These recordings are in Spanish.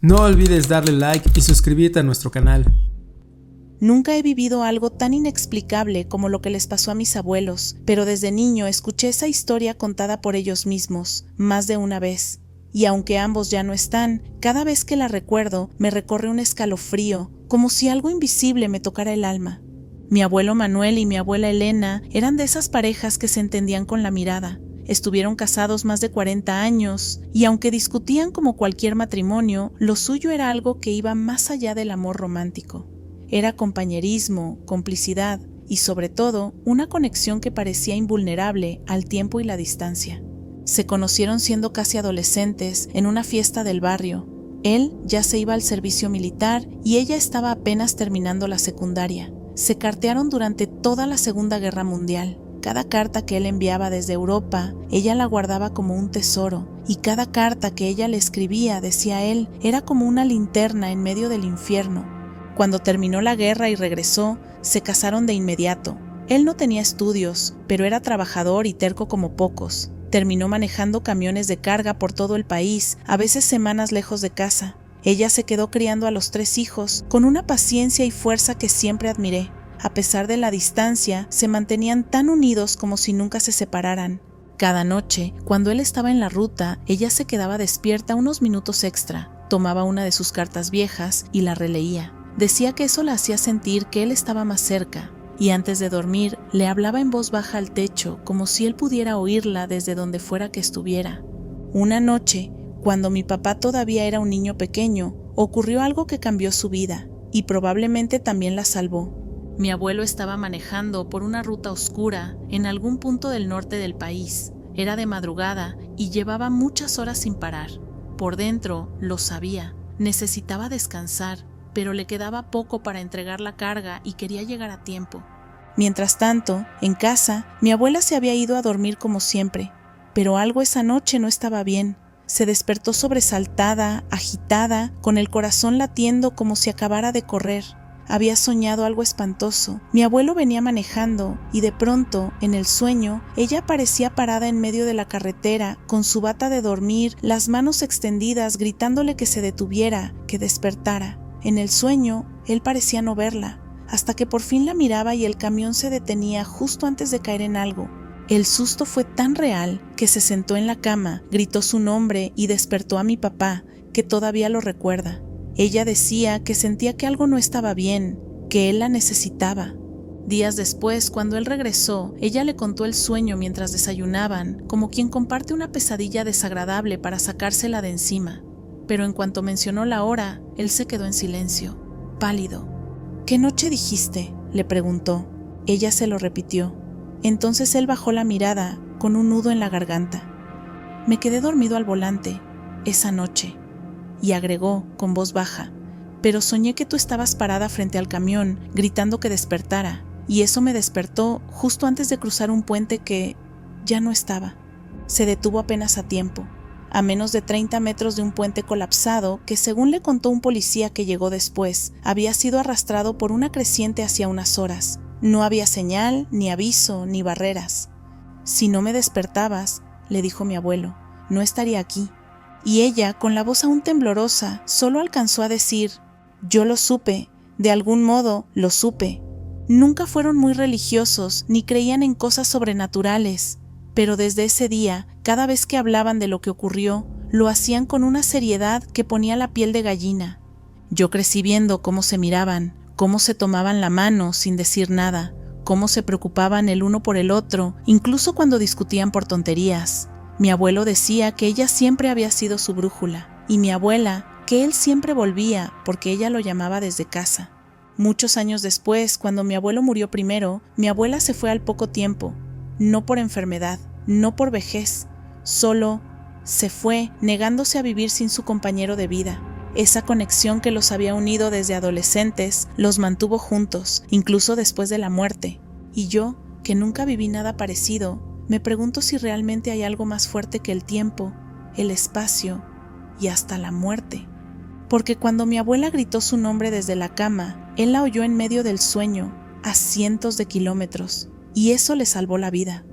No olvides darle like y suscribirte a nuestro canal. Nunca he vivido algo tan inexplicable como lo que les pasó a mis abuelos, pero desde niño escuché esa historia contada por ellos mismos, más de una vez. Y aunque ambos ya no están, cada vez que la recuerdo me recorre un escalofrío, como si algo invisible me tocara el alma. Mi abuelo Manuel y mi abuela Elena eran de esas parejas que se entendían con la mirada. Estuvieron casados más de 40 años, y aunque discutían como cualquier matrimonio, lo suyo era algo que iba más allá del amor romántico. Era compañerismo, complicidad y, sobre todo, una conexión que parecía invulnerable al tiempo y la distancia. Se conocieron siendo casi adolescentes en una fiesta del barrio. Él ya se iba al servicio militar y ella estaba apenas terminando la secundaria. Se cartearon durante toda la Segunda Guerra Mundial. Cada carta que él enviaba desde Europa, ella la guardaba como un tesoro, y cada carta que ella le escribía, decía él, era como una linterna en medio del infierno. Cuando terminó la guerra y regresó, se casaron de inmediato. Él no tenía estudios, pero era trabajador y terco como pocos. Terminó manejando camiones de carga por todo el país, a veces semanas lejos de casa. Ella se quedó criando a los 3 hijos, con una paciencia y fuerza que siempre admiré. A pesar de la distancia, se mantenían tan unidos como si nunca se separaran. Cada noche, cuando él estaba en la ruta, ella se quedaba despierta unos minutos extra, tomaba una de sus cartas viejas y la releía. Decía que eso la hacía sentir que él estaba más cerca, y antes de dormir le hablaba en voz baja al techo, como si él pudiera oírla desde donde fuera que estuviera. Una noche, cuando mi papá todavía era un niño pequeño, ocurrió algo que cambió su vida, y probablemente también la salvó. Mi abuelo estaba manejando por una ruta oscura en algún punto del norte del país. Era de madrugada y llevaba muchas horas sin parar. Por dentro, lo sabía, necesitaba descansar, pero le quedaba poco para entregar la carga y quería llegar a tiempo. Mientras tanto, en casa, mi abuela se había ido a dormir como siempre, pero algo esa noche no estaba bien. Se despertó sobresaltada, agitada, con el corazón latiendo como si acabara de correr. Había soñado algo espantoso. Mi abuelo venía manejando y de pronto, en el sueño, ella aparecía parada en medio de la carretera, con su bata de dormir, las manos extendidas, gritándole que se detuviera, que despertara. En el sueño, él parecía no verla, hasta que por fin la miraba y el camión se detenía justo antes de caer en algo. El susto fue tan real que se sentó en la cama, gritó su nombre y despertó a mi papá, que todavía lo recuerda. Ella decía que sentía que algo no estaba bien, que él la necesitaba. Días después, cuando él regresó, ella le contó el sueño mientras desayunaban, como quien comparte una pesadilla desagradable para sacársela de encima. Pero en cuanto mencionó la hora, él se quedó en silencio, pálido. ¿Qué noche dijiste?, le preguntó. Ella se lo repitió. Entonces él bajó la mirada, con un nudo en la garganta. Me quedé dormido al volante, esa noche. Y agregó, con voz baja, pero soñé que tú estabas parada frente al camión, gritando que despertara, y eso me despertó justo antes de cruzar un puente que ya no estaba. Se detuvo apenas a tiempo, a menos de 30 metros de un puente colapsado que, según le contó un policía que llegó después, había sido arrastrado por una creciente hacía unas horas. No había señal, ni aviso, ni barreras. Si no me despertabas, le dijo mi abuelo, no estaría aquí. Y ella, con la voz aún temblorosa, solo alcanzó a decir, yo lo supe, de algún modo lo supe. Nunca fueron muy religiosos, ni creían en cosas sobrenaturales, pero desde ese día, cada vez que hablaban de lo que ocurrió, lo hacían con una seriedad que ponía la piel de gallina. Yo crecí viendo cómo se miraban, cómo se tomaban la mano sin decir nada, cómo se preocupaban el uno por el otro, incluso cuando discutían por tonterías. Mi abuelo decía que ella siempre había sido su brújula, y mi abuela que él siempre volvía porque ella lo llamaba desde casa. Muchos años después, cuando mi abuelo murió primero, mi abuela se fue al poco tiempo, no por enfermedad, no por vejez, solo se fue negándose a vivir sin su compañero de vida. Esa conexión que los había unido desde adolescentes los mantuvo juntos, incluso después de la muerte. Y yo, que nunca viví nada parecido, me pregunto si realmente hay algo más fuerte que el tiempo, el espacio y hasta la muerte. Porque cuando mi abuela gritó su nombre desde la cama, él la oyó en medio del sueño, a cientos de kilómetros, y eso le salvó la vida.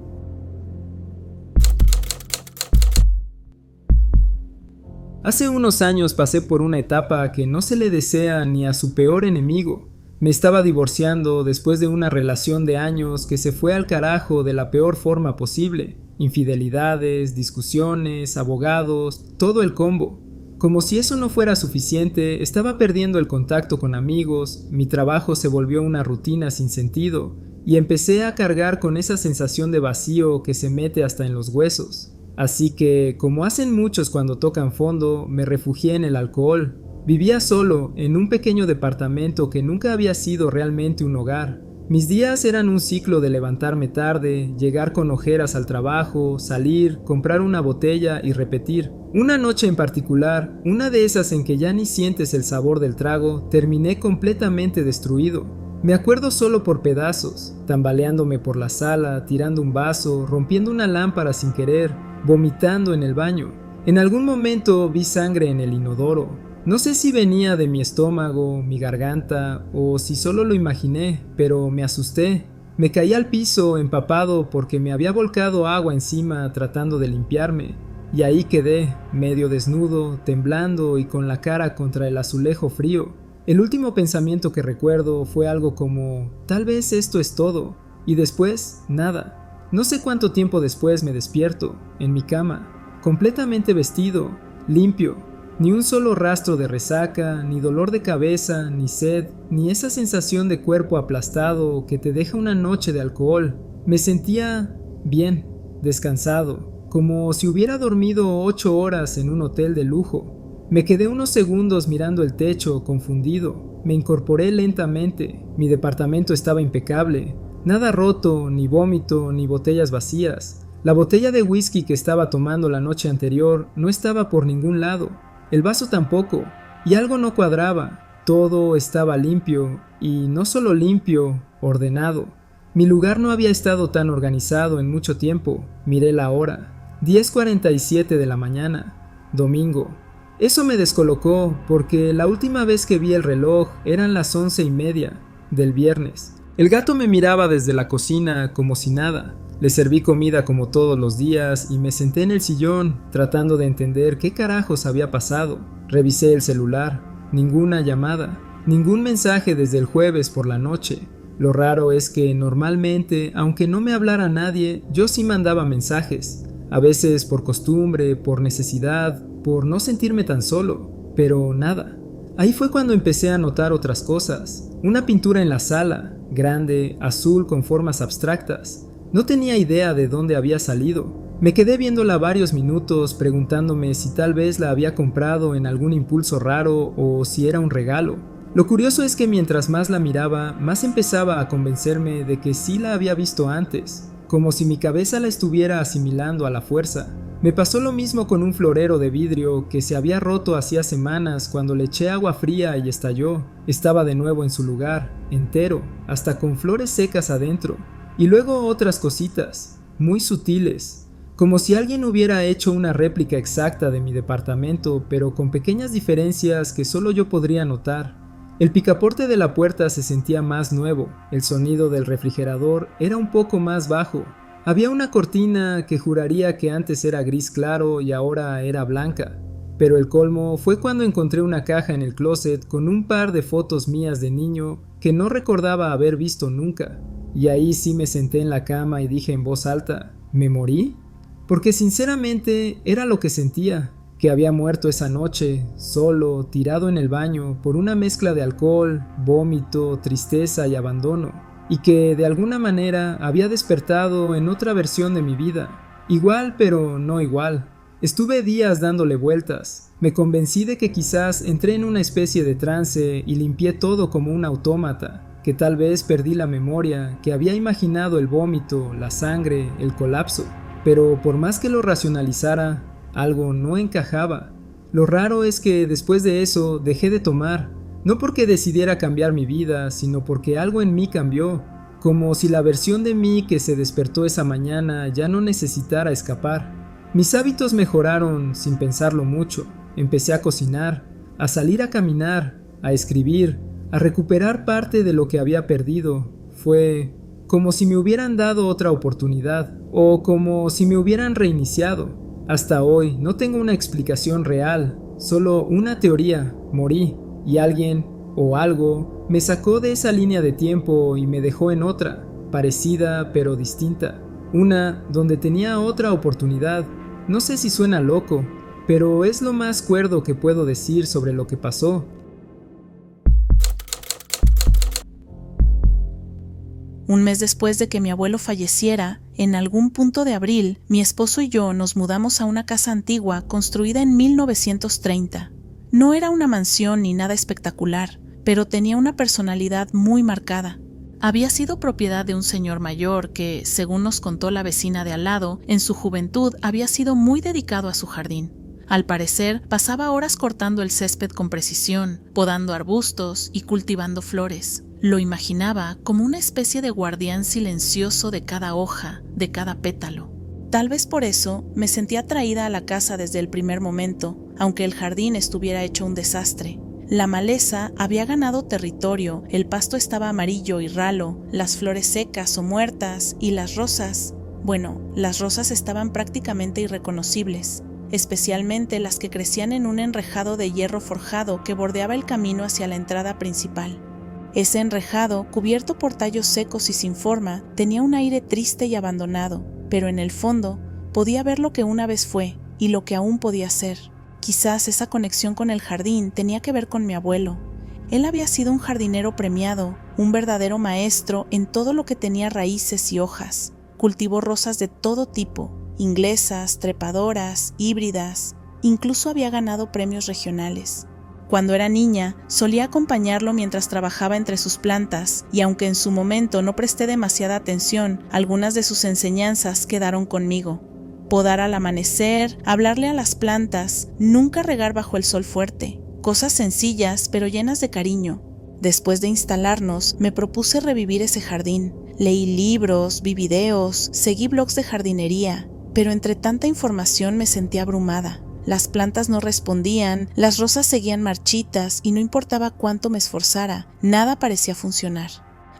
Hace unos años pasé por una etapa que no se le desea ni a su peor enemigo. Me estaba divorciando después de una relación de años que se fue al carajo de la peor forma posible. Infidelidades, discusiones, abogados, todo el combo. Como si eso no fuera suficiente, estaba perdiendo el contacto con amigos, mi trabajo se volvió una rutina sin sentido, y empecé a cargar con esa sensación de vacío que se mete hasta en los huesos. Así que, como hacen muchos cuando tocan fondo, me refugié en el alcohol. Vivía solo, en un pequeño departamento que nunca había sido realmente un hogar. Mis días eran un ciclo de levantarme tarde, llegar con ojeras al trabajo, salir, comprar una botella y repetir. Una noche en particular, una de esas en que ya ni sientes el sabor del trago, terminé completamente destruido. Me acuerdo solo por pedazos, tambaleándome por la sala, tirando un vaso, rompiendo una lámpara sin querer, vomitando en el baño. En algún momento vi sangre en el inodoro. No sé si venía de mi estómago, mi garganta, o si solo lo imaginé, pero me asusté. Me caí al piso empapado porque me había volcado agua encima tratando de limpiarme, y ahí quedé, medio desnudo, temblando y con la cara contra el azulejo frío. El último pensamiento que recuerdo fue algo como, tal vez esto es todo, y después, nada. No sé cuánto tiempo después me despierto, en mi cama, completamente vestido, limpio. Ni un solo rastro de resaca, ni dolor de cabeza, ni sed, ni esa sensación de cuerpo aplastado que te deja una noche de alcohol. Me sentía bien, descansado, como si hubiera dormido 8 horas en un hotel de lujo. Me quedé unos segundos mirando el techo, confundido. Me incorporé lentamente. Mi departamento estaba impecable. Nada roto, ni vómito, ni botellas vacías. La botella de whisky que estaba tomando la noche anterior no estaba por ningún lado. El vaso tampoco, y algo no cuadraba. Todo estaba limpio, y no solo limpio, ordenado. Mi lugar no había estado tan organizado en mucho tiempo. Miré la hora, 10:47 de la mañana, domingo. Eso me descolocó, porque la última vez que vi el reloj eran las 11:30 del viernes. El gato me miraba desde la cocina como si nada. Le serví comida como todos los días y me senté en el sillón tratando de entender qué carajos había pasado. Revisé el celular, ninguna llamada, ningún mensaje desde el jueves por la noche. Lo raro es que normalmente, aunque no me hablara nadie, yo sí mandaba mensajes. A veces por costumbre, por necesidad, por no sentirme tan solo, pero nada. Ahí fue cuando empecé a notar otras cosas. Una pintura en la sala, grande, azul con formas abstractas. No tenía idea de dónde había salido. Me quedé viéndola varios minutos preguntándome si tal vez la había comprado en algún impulso raro o si era un regalo. Lo curioso es que mientras más la miraba, más empezaba a convencerme de que sí la había visto antes, como si mi cabeza la estuviera asimilando a la fuerza. Me pasó lo mismo con un florero de vidrio que se había roto hacía semanas cuando le eché agua fría y estalló. Estaba de nuevo en su lugar, entero, hasta con flores secas adentro. Y luego otras cositas, muy sutiles, como si alguien hubiera hecho una réplica exacta de mi departamento, pero con pequeñas diferencias que solo yo podría notar. El picaporte de la puerta se sentía más nuevo, el sonido del refrigerador era un poco más bajo. Había una cortina que juraría que antes era gris claro y ahora era blanca. Pero el colmo fue cuando encontré una caja en el closet con un par de fotos mías de niño que no recordaba haber visto nunca. Y ahí sí me senté en la cama y dije en voz alta, ¿me morí? Porque sinceramente era lo que sentía, que había muerto esa noche, solo, tirado en el baño, por una mezcla de alcohol, vómito, tristeza y abandono, y que de alguna manera había despertado en otra versión de mi vida, igual pero no igual. Estuve días dándole vueltas, me convencí de que quizás entré en una especie de trance y limpié todo como un autómata, que tal vez perdí la memoria, que había imaginado el vómito, la sangre, el colapso, pero por más que lo racionalizara, algo no encajaba. Lo raro es que después de eso dejé de tomar, no porque decidiera cambiar mi vida, sino porque algo en mí cambió, como si la versión de mí que se despertó esa mañana ya no necesitara escapar. Mis hábitos mejoraron sin pensarlo mucho, empecé a cocinar, a salir a caminar, a escribir, a recuperar parte de lo que había perdido. Fue como si me hubieran dado otra oportunidad, o como si me hubieran reiniciado. Hasta hoy no tengo una explicación real, Solo una teoría, morí, y alguien o algo me sacó de esa línea de tiempo y me dejó en otra, parecida pero distinta. Una donde tenía otra oportunidad. No sé si suena loco, pero es lo más cuerdo que puedo decir sobre lo que pasó. Un mes después de que mi abuelo falleciera, en algún punto de abril, mi esposo y yo nos mudamos a una casa antigua construida en 1930. No era una mansión ni nada espectacular, pero tenía una personalidad muy marcada. Había sido propiedad de un señor mayor que, según nos contó la vecina de al lado, en su juventud había sido muy dedicado a su jardín. Al parecer, pasaba horas cortando el césped con precisión, podando arbustos y cultivando flores. Lo imaginaba como una especie de guardián silencioso de cada hoja, de cada pétalo. Tal vez por eso me sentí atraída a la casa desde el primer momento, aunque el jardín estuviera hecho un desastre. La maleza había ganado territorio, el pasto estaba amarillo y ralo, las flores secas o muertas y las rosas, las rosas estaban prácticamente irreconocibles, especialmente las que crecían en un enrejado de hierro forjado que bordeaba el camino hacia la entrada principal. Ese enrejado, cubierto por tallos secos y sin forma, tenía un aire triste y abandonado, pero en el fondo podía ver lo que una vez fue y lo que aún podía ser. Quizás esa conexión con el jardín tenía que ver con mi abuelo. Él había sido un jardinero premiado, un verdadero maestro en todo lo que tenía raíces y hojas. Cultivó rosas de todo tipo, inglesas, trepadoras, híbridas, incluso había ganado premios regionales. Cuando era niña, solía acompañarlo mientras trabajaba entre sus plantas, y aunque en su momento no presté demasiada atención, algunas de sus enseñanzas quedaron conmigo. Podar al amanecer, hablarle a las plantas, nunca regar bajo el sol fuerte. Cosas sencillas, pero llenas de cariño. Después de instalarnos, me propuse revivir ese jardín. Leí libros, vi videos, seguí blogs de jardinería, pero entre tanta información me sentí abrumada. Las plantas no respondían, las rosas seguían marchitas y no importaba cuánto me esforzara, nada parecía funcionar.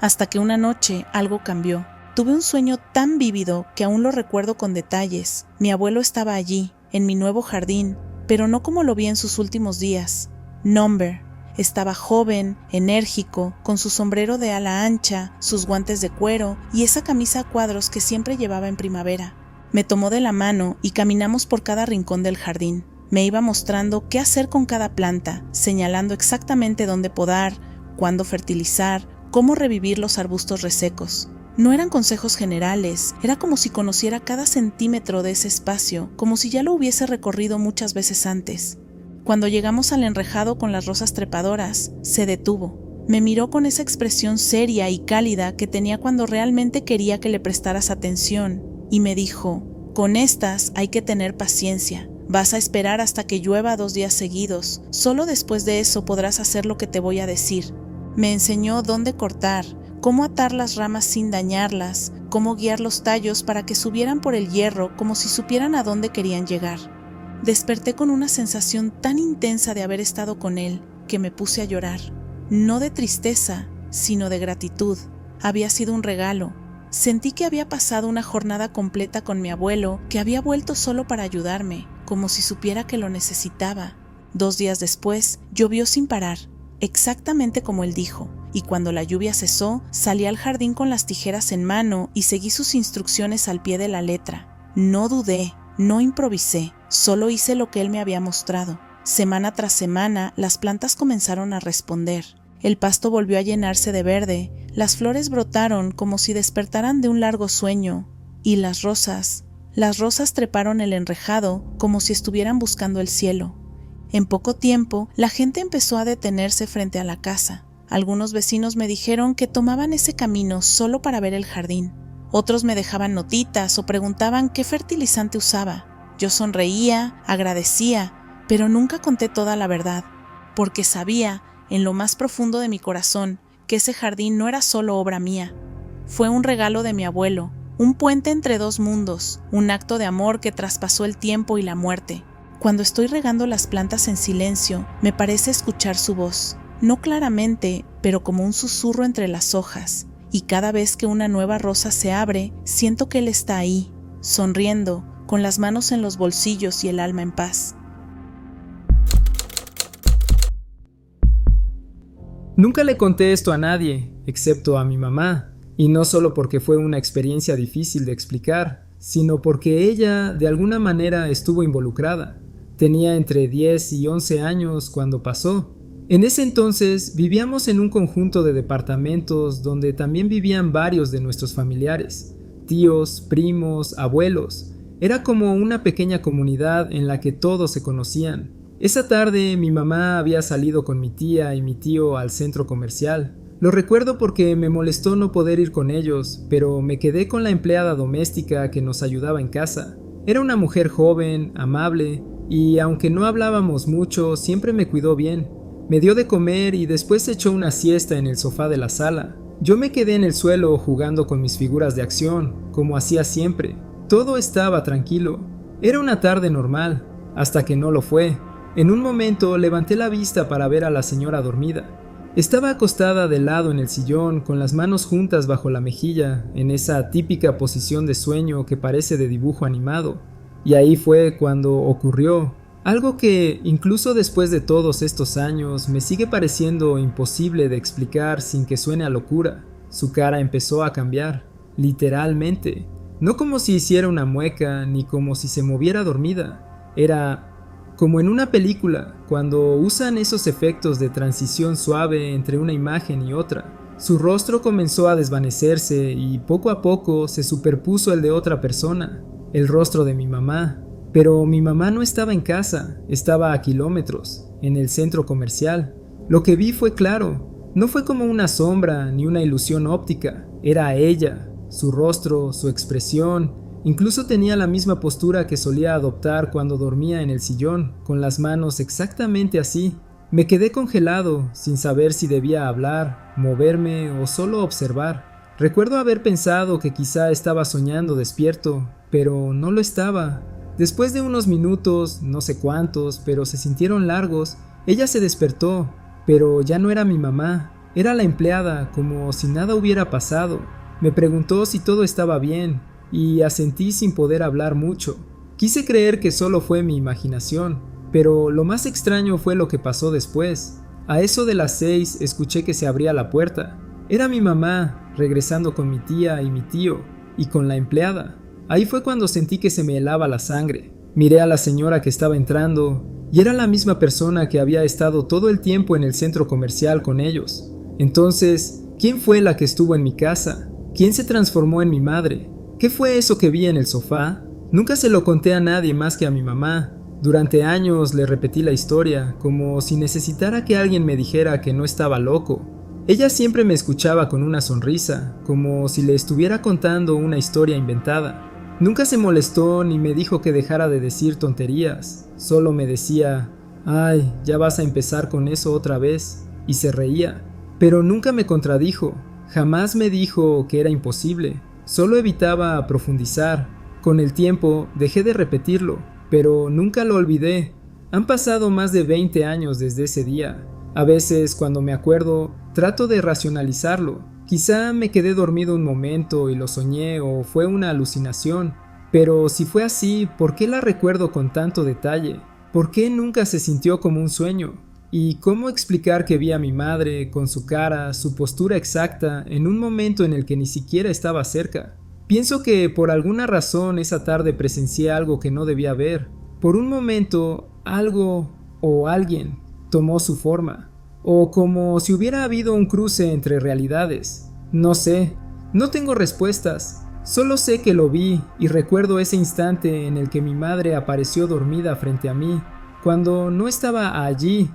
Hasta que una noche algo cambió. Tuve un sueño tan vívido que aún lo recuerdo con detalles. Mi abuelo estaba allí, en mi nuevo jardín, pero no como lo vi en sus últimos días. Number estaba joven, enérgico, con su sombrero de ala ancha, sus guantes de cuero y esa camisa a cuadros que siempre llevaba en primavera. Me tomó de la mano y caminamos por cada rincón del jardín. Me iba mostrando qué hacer con cada planta, señalando exactamente dónde podar, cuándo fertilizar, cómo revivir los arbustos resecos. No eran consejos generales, era como si conociera cada centímetro de ese espacio, como si ya lo hubiese recorrido muchas veces antes. Cuando llegamos al enrejado con las rosas trepadoras, se detuvo. Me miró con esa expresión seria y cálida que tenía cuando realmente quería que le prestaras atención. Y me dijo, con estas hay que tener paciencia, vas a esperar hasta que llueva 2 días seguidos, solo después de eso podrás hacer lo que te voy a decir. Me enseñó dónde cortar, cómo atar las ramas sin dañarlas, cómo guiar los tallos para que subieran por el hierro como si supieran a dónde querían llegar. Desperté con una sensación tan intensa de haber estado con él que me puse a llorar, no de tristeza, sino de gratitud. Había sido un regalo. Sentí que había pasado una jornada completa con mi abuelo, que había vuelto solo para ayudarme, como si supiera que lo necesitaba. 2 días después, llovió sin parar, exactamente como él dijo, y cuando la lluvia cesó, salí al jardín con las tijeras en mano y seguí sus instrucciones al pie de la letra. No dudé, no improvisé, solo hice lo que él me había mostrado. Semana tras semana, las plantas comenzaron a responder. El pasto volvió a llenarse de verde, las flores brotaron como si despertaran de un largo sueño, y las rosas treparon el enrejado como si estuvieran buscando el cielo. En poco tiempo, la gente empezó a detenerse frente a la casa. Algunos vecinos me dijeron que tomaban ese camino solo para ver el jardín. Otros me dejaban notitas o preguntaban qué fertilizante usaba. Yo sonreía, agradecía, pero nunca conté toda la verdad, porque sabía, en lo más profundo de mi corazón, que ese jardín no era solo obra mía. Fue un regalo de mi abuelo, un puente entre 2 mundos, un acto de amor que traspasó el tiempo y la muerte. Cuando estoy regando las plantas en silencio, me parece escuchar su voz, no claramente, pero como un susurro entre las hojas, y cada vez que una nueva rosa se abre, siento que él está ahí, sonriendo, con las manos en los bolsillos y el alma en paz. Nunca le conté esto a nadie, excepto a mi mamá, y no solo porque fue una experiencia difícil de explicar, sino porque ella de alguna manera estuvo involucrada. Tenía entre 10 y 11 años cuando pasó. En ese entonces vivíamos en un conjunto de departamentos donde también vivían varios de nuestros familiares, tíos, primos, abuelos. Era como una pequeña comunidad en la que todos se conocían. Esa tarde mi mamá había salido con mi tía y mi tío al centro comercial. Lo recuerdo porque me molestó no poder ir con ellos, pero me quedé con la empleada doméstica que nos ayudaba en casa. Era una mujer joven, amable, y aunque no hablábamos mucho, siempre me cuidó bien. Me dio de comer y después echó una siesta en el sofá de la sala. Yo me quedé en el suelo jugando con mis figuras de acción, como hacía siempre. Todo estaba tranquilo. Era una tarde normal, hasta que no lo fue. En un momento levanté la vista para ver a la señora dormida. Estaba acostada de lado en el sillón, con las manos juntas bajo la mejilla, en esa típica posición de sueño que parece de dibujo animado. Y ahí fue cuando ocurrió algo que, incluso después de todos estos años, me sigue pareciendo imposible de explicar sin que suene a locura. Su cara empezó a cambiar, literalmente. No como si hiciera una mueca, ni como si se moviera dormida. Era como en una película, cuando usan esos efectos de transición suave entre una imagen y otra. Su rostro comenzó a desvanecerse y poco a poco se superpuso el de otra persona, el rostro de mi mamá. Pero mi mamá no estaba en casa, estaba a kilómetros, en el centro comercial. Lo que vi fue claro, no fue como una sombra ni una ilusión óptica, era ella, su rostro, su expresión. Incluso tenía la misma postura que solía adoptar cuando dormía en el sillón, con las manos exactamente así. Me quedé congelado, sin saber si debía hablar, moverme o solo observar. Recuerdo haber pensado que quizá estaba soñando despierto, pero no lo estaba. Después de unos minutos, no sé cuántos, pero se sintieron largos, ella se despertó, pero ya no era mi mamá, era la empleada, como si nada hubiera pasado. Me preguntó si todo estaba bien, y asentí sin poder hablar mucho. Quise creer que solo fue mi imaginación, pero lo más extraño fue lo que pasó después. A eso de las 6 escuché que se abría la puerta. Era mi mamá, regresando con mi tía y mi tío, y con la empleada. Ahí fue cuando sentí que se me helaba la sangre. Miré a la señora que estaba entrando, y era la misma persona que había estado todo el tiempo en el centro comercial con ellos. Entonces, ¿quién fue la que estuvo en mi casa? ¿Quién se transformó en mi madre? ¿Qué fue eso que vi en el sofá? Nunca se lo conté a nadie más que a mi mamá. Durante años le repetí la historia, como si necesitara que alguien me dijera que no estaba loco. Ella siempre me escuchaba con una sonrisa, como si le estuviera contando una historia inventada. Nunca se molestó ni me dijo que dejara de decir tonterías. Solo me decía, «Ay, ya vas a empezar con eso otra vez», y se reía. Pero nunca me contradijo, jamás me dijo que era imposible. Solo evitaba profundizar. Con el tiempo dejé de repetirlo, pero nunca lo olvidé. Han pasado más de 20 años desde ese día. A veces, cuando me acuerdo, trato de racionalizarlo. Quizá me quedé dormido un momento y lo soñé o fue una alucinación. Pero si fue así, ¿por qué la recuerdo con tanto detalle? ¿Por qué nunca se sintió como un sueño? ¿Y cómo explicar que vi a mi madre, con su cara, su postura exacta, en un momento en el que ni siquiera estaba cerca? Pienso que por alguna razón esa tarde presencié algo que no debía ver. Por un momento, algo o alguien tomó su forma. O como si hubiera habido un cruce entre realidades. No sé, no tengo respuestas. Solo sé que lo vi y recuerdo ese instante en el que mi madre apareció dormida frente a mí, cuando no estaba allí.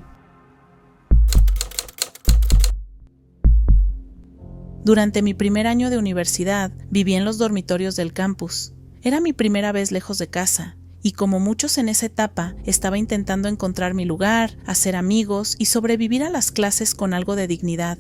Durante mi primer año de universidad, viví en los dormitorios del campus. Era mi primera vez lejos de casa, y como muchos en esa etapa, estaba intentando encontrar mi lugar, hacer amigos y sobrevivir a las clases con algo de dignidad.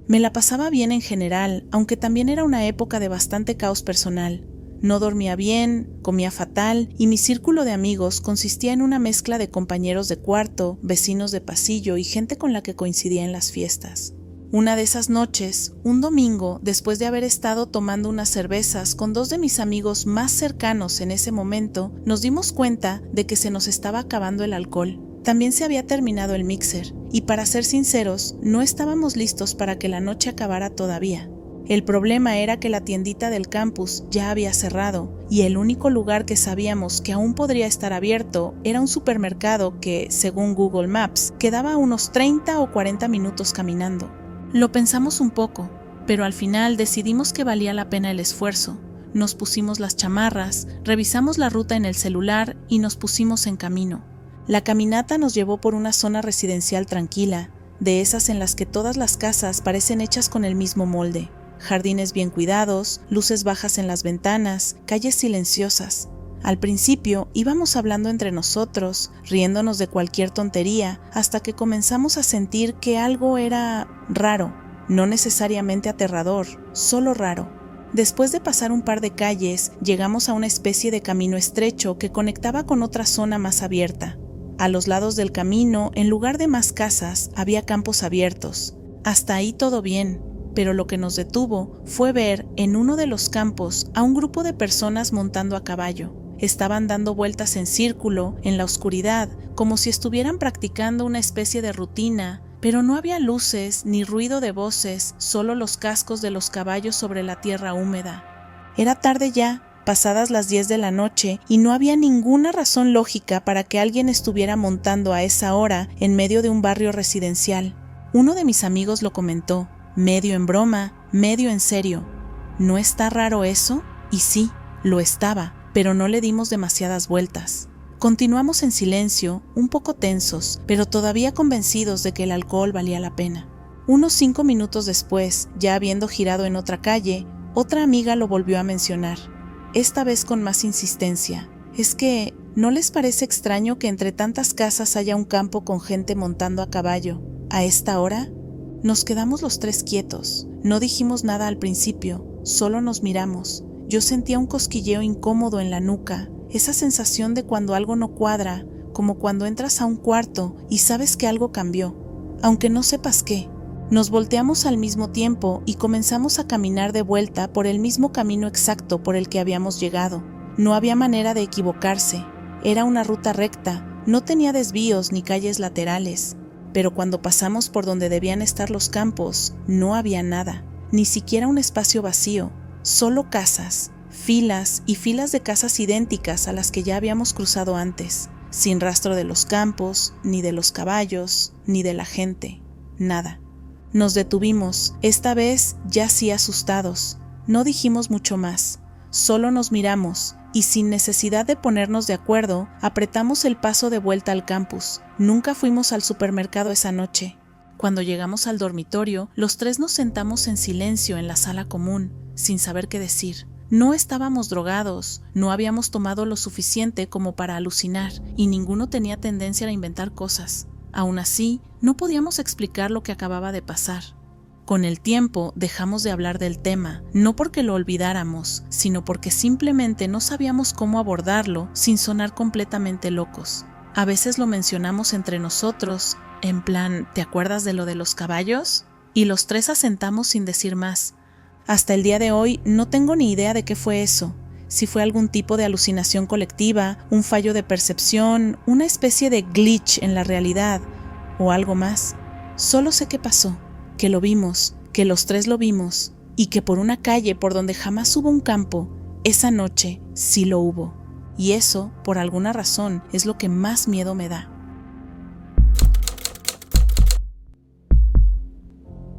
Me la pasaba bien en general, aunque también era una época de bastante caos personal. No dormía bien, comía fatal, y mi círculo de amigos consistía en una mezcla de compañeros de cuarto, vecinos de pasillo y gente con la que coincidía en las fiestas. Una de esas noches, un domingo, después de haber estado tomando unas cervezas con dos de mis amigos más cercanos en ese momento, nos dimos cuenta de que se nos estaba acabando el alcohol. También se había terminado el mixer, y para ser sinceros, no estábamos listos para que la noche acabara todavía. El problema era que la tiendita del campus ya había cerrado, y el único lugar que sabíamos que aún podría estar abierto era un supermercado que, según Google Maps, quedaba a unos 30 o 40 minutos caminando. Lo pensamos un poco, pero al final decidimos que valía la pena el esfuerzo. Nos pusimos las chamarras, revisamos la ruta en el celular y nos pusimos en camino. La caminata nos llevó por una zona residencial tranquila, de esas en las que todas las casas parecen hechas con el mismo molde. Jardines bien cuidados, luces bajas en las ventanas, calles silenciosas. Al principio íbamos hablando entre nosotros, riéndonos de cualquier tontería, hasta que comenzamos a sentir que algo era raro, no necesariamente aterrador, solo raro. Después de pasar un par de calles, llegamos a una especie de camino estrecho que conectaba con otra zona más abierta. A los lados del camino, en lugar de más casas, había campos abiertos. Hasta ahí todo bien, pero lo que nos detuvo fue ver en uno de los campos a un grupo de personas montando a caballo. Estaban dando vueltas en círculo, en la oscuridad, como si estuvieran practicando una especie de rutina, pero no había luces ni ruido de voces, solo los cascos de los caballos sobre la tierra húmeda. Era tarde ya, pasadas las 10 de la noche, y no había ninguna razón lógica para que alguien estuviera montando a esa hora en medio de un barrio residencial. Uno de mis amigos lo comentó, medio en broma, medio en serio. ¿No está raro eso? Y sí, lo estaba, pero no le dimos demasiadas vueltas. Continuamos en silencio, un poco tensos, pero todavía convencidos de que el alcohol valía la pena. Unos 5 minutos después, ya habiendo girado en otra calle, otra amiga lo volvió a mencionar. Esta vez con más insistencia. Es que, ¿no les parece extraño que entre tantas casas haya un campo con gente montando a caballo? ¿A esta hora? Nos quedamos los tres quietos. No dijimos nada al principio, solo nos miramos. Yo sentía un cosquilleo incómodo en la nuca, esa sensación de cuando algo no cuadra, como cuando entras a un cuarto y sabes que algo cambió, aunque no sepas qué. Nos volteamos al mismo tiempo y comenzamos a caminar de vuelta por el mismo camino exacto por el que habíamos llegado. No había manera de equivocarse. Era una ruta recta, no tenía desvíos ni calles laterales. Pero cuando pasamos por donde debían estar los campos, no había nada, ni siquiera un espacio vacío, solo casas, filas y filas de casas idénticas a las que ya habíamos cruzado antes, sin rastro de los campos, ni de los caballos, ni de la gente, nada. Nos detuvimos, esta vez ya sí asustados. No dijimos mucho más, solo nos miramos y sin necesidad de ponernos de acuerdo, apretamos el paso de vuelta al campus. Nunca fuimos al supermercado esa noche. Cuando llegamos al dormitorio, los tres nos sentamos en silencio en la sala común, sin saber qué decir. No estábamos drogados, no habíamos tomado lo suficiente como para alucinar y ninguno tenía tendencia a inventar cosas. Aún así, no podíamos explicar lo que acababa de pasar. Con el tiempo dejamos de hablar del tema, no porque lo olvidáramos, sino porque simplemente no sabíamos cómo abordarlo sin sonar completamente locos. A veces lo mencionamos entre nosotros, en plan, ¿te acuerdas de lo de los caballos? Y los tres asentamos sin decir más. Hasta el día de hoy no tengo ni idea de qué fue eso. Si fue algún tipo de alucinación colectiva, un fallo de percepción, una especie de glitch en la realidad, o algo más. Solo sé qué pasó, que lo vimos, que los tres lo vimos, y que por una calle por donde jamás hubo un campo, esa noche sí lo hubo. Y eso, por alguna razón, es lo que más miedo me da.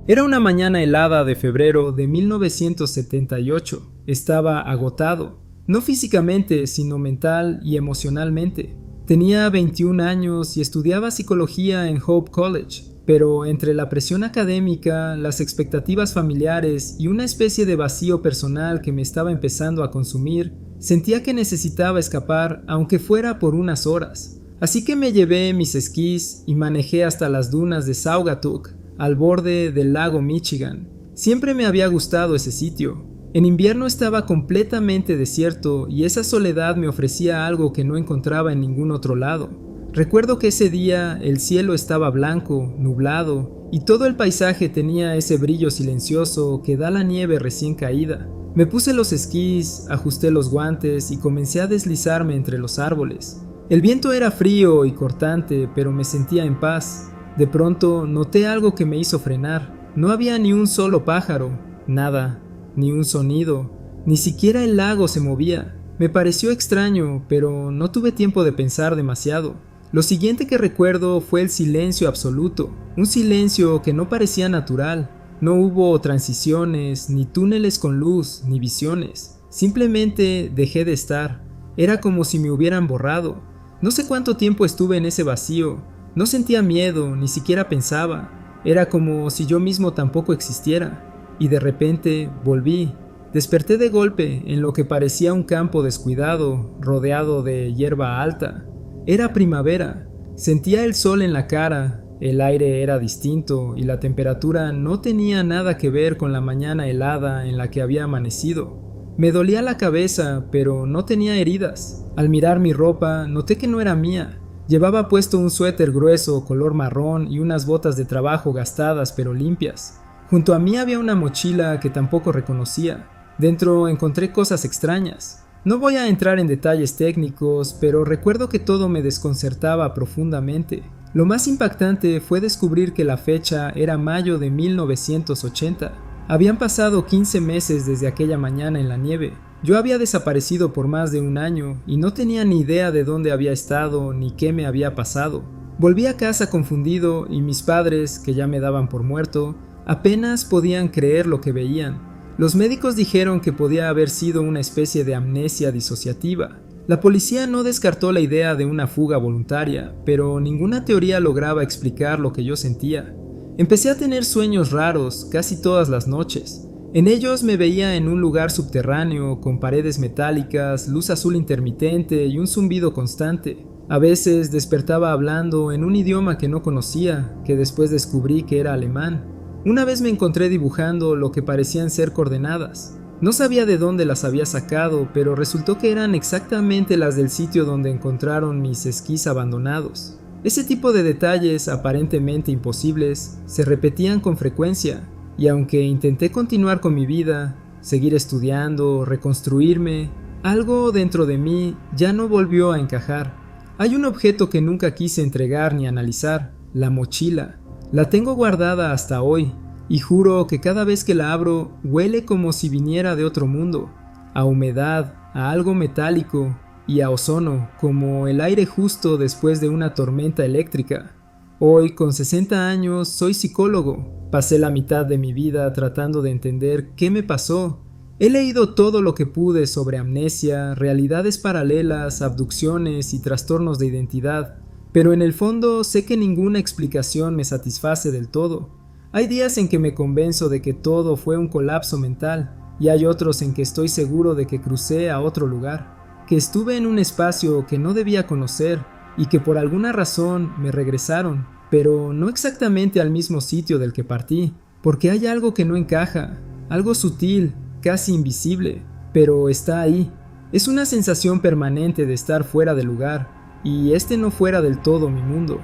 Era una mañana helada de febrero de 1978. Estaba agotado, no físicamente, sino mental y emocionalmente. Tenía 21 años y estudiaba psicología en Hope College, pero entre la presión académica, las expectativas familiares y una especie de vacío personal que me estaba empezando a consumir, sentía que necesitaba escapar, aunque fuera por unas horas. Así que me llevé mis esquís y manejé hasta las dunas de Saugatuck, al borde del lago Michigan. Siempre me había gustado ese sitio. En invierno estaba completamente desierto y esa soledad me ofrecía algo que no encontraba en ningún otro lado. Recuerdo que ese día el cielo estaba blanco, nublado, y todo el paisaje tenía ese brillo silencioso que da la nieve recién caída. Me puse los esquís, ajusté los guantes y comencé a deslizarme entre los árboles. El viento era frío y cortante, pero me sentía en paz. De pronto noté algo que me hizo frenar. No había ni un solo pájaro, nada, ni un sonido, ni siquiera el lago se movía. Me pareció extraño, pero no tuve tiempo de pensar demasiado. Lo siguiente que recuerdo fue el silencio absoluto, un silencio que no parecía natural. No hubo transiciones, ni túneles con luz, ni visiones. Simplemente dejé de estar. Era como si me hubieran borrado. No sé cuánto tiempo estuve en ese vacío. No sentía miedo, ni siquiera pensaba. Era como si yo mismo tampoco existiera. Y de repente volví. Desperté de golpe en lo que parecía un campo descuidado, rodeado de hierba alta. Era primavera. Sentía el sol en la cara. El aire era distinto y la temperatura no tenía nada que ver con la mañana helada en la que había amanecido. Me dolía la cabeza, pero no tenía heridas. Al mirar mi ropa, noté que no era mía. Llevaba puesto un suéter grueso color marrón y unas botas de trabajo gastadas pero limpias. Junto a mí había una mochila que tampoco reconocía. Dentro encontré cosas extrañas. No voy a entrar en detalles técnicos, pero recuerdo que todo me desconcertaba profundamente. Lo más impactante fue descubrir que la fecha era mayo de 1980. Habían pasado 15 meses desde aquella mañana en la nieve. Yo había desaparecido por más de un año y no tenía ni idea de dónde había estado ni qué me había pasado. Volví a casa confundido y mis padres, que ya me daban por muerto, apenas podían creer lo que veían. Los médicos dijeron que podía haber sido una especie de amnesia disociativa. La policía no descartó la idea de una fuga voluntaria, pero ninguna teoría lograba explicar lo que yo sentía. Empecé a tener sueños raros casi todas las noches. En ellos me veía en un lugar subterráneo, con paredes metálicas, luz azul intermitente y un zumbido constante. A veces despertaba hablando en un idioma que no conocía, que después descubrí que era alemán. Una vez me encontré dibujando lo que parecían ser coordenadas. No sabía de dónde las había sacado, pero resultó que eran exactamente las del sitio donde encontraron mis esquís abandonados. Ese tipo de detalles aparentemente imposibles se repetían con frecuencia, y aunque intenté continuar con mi vida, seguir estudiando, reconstruirme, algo dentro de mí ya no volvió a encajar. Hay un objeto que nunca quise entregar ni analizar, la mochila. La tengo guardada hasta hoy, y juro que cada vez que la abro huele como si viniera de otro mundo, a humedad, a algo metálico y a ozono, como el aire justo después de una tormenta eléctrica. Hoy, con 60 años, soy psicólogo. Pasé la mitad de mi vida tratando de entender qué me pasó. He leído todo lo que pude sobre amnesia, realidades paralelas, abducciones y trastornos de identidad, pero en el fondo sé que ninguna explicación me satisface del todo. Hay días en que me convenzo de que todo fue un colapso mental, y hay otros en que estoy seguro de que crucé a otro lugar, que estuve en un espacio que no debía conocer y que por alguna razón me regresaron, pero no exactamente al mismo sitio del que partí, porque hay algo que no encaja, algo sutil, casi invisible, pero está ahí. Es una sensación permanente de estar fuera de lugar, y este no fuera del todo mi mundo.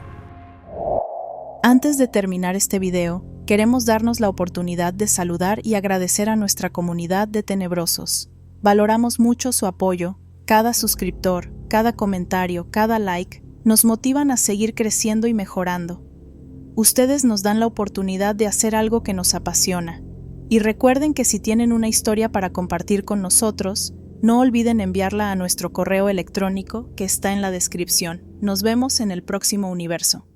Antes de terminar este video, queremos darnos la oportunidad de saludar y agradecer a nuestra comunidad de tenebrosos. Valoramos mucho su apoyo. Cada suscriptor, cada comentario, cada like nos motivan a seguir creciendo y mejorando. Ustedes nos dan la oportunidad de hacer algo que nos apasiona. Y recuerden que si tienen una historia para compartir con nosotros, no olviden enviarla a nuestro correo electrónico que está en la descripción. Nos vemos en el próximo universo.